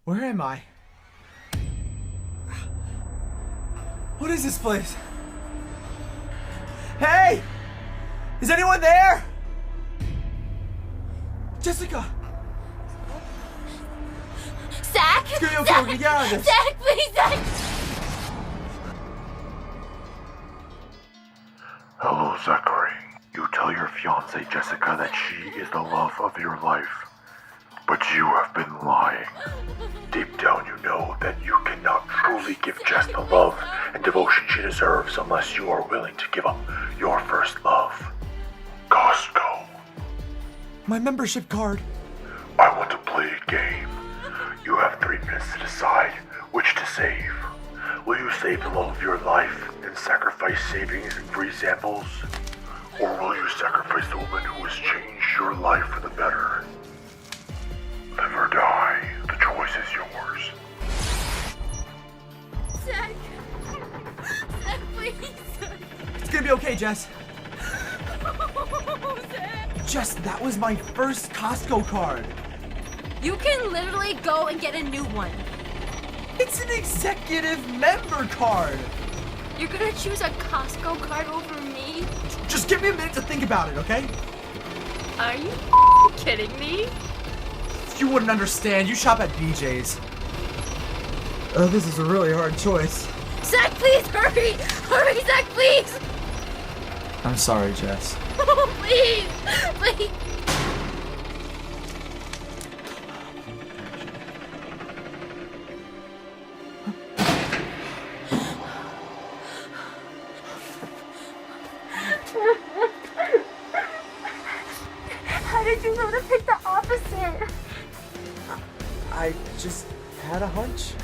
Where am I? What is this place? Hey! Is anyone there? Jessica! Zack! It's gonna be okay, we're gonna get out of this. Zack, please, Zack! Hello, Zachary. You tell your fiancée Jessica that she is the love of your life. But you have been lying. Deep down you know that you cannot truly give Jess the love and devotion she deserves unless you are willing to give up your first love. Costco. My membership card. I want to play a game. You have 3 minutes to decide which to save. Will you save the love of your life and sacrifice savings and free samples? Or will you sacrifice the woman who has changed your life for the better? Live or die, the choice is yours. Zack! Zack, please! It's gonna be okay, Jess. Oh, Zack! Jess, that was my first Costco card. You can literally go and get a new one. It's an executive member card. You're gonna choose a Costco card over me? Just give me a minute to think about it, okay? Are you kidding me? You wouldn't understand. You shop at BJ's. This is a really hard choice. Zack, please, hurry! Hurry, Zack, please! I'm sorry, Jess. Oh, please! Please! How did you know to pick the opposite? I just had a hunch.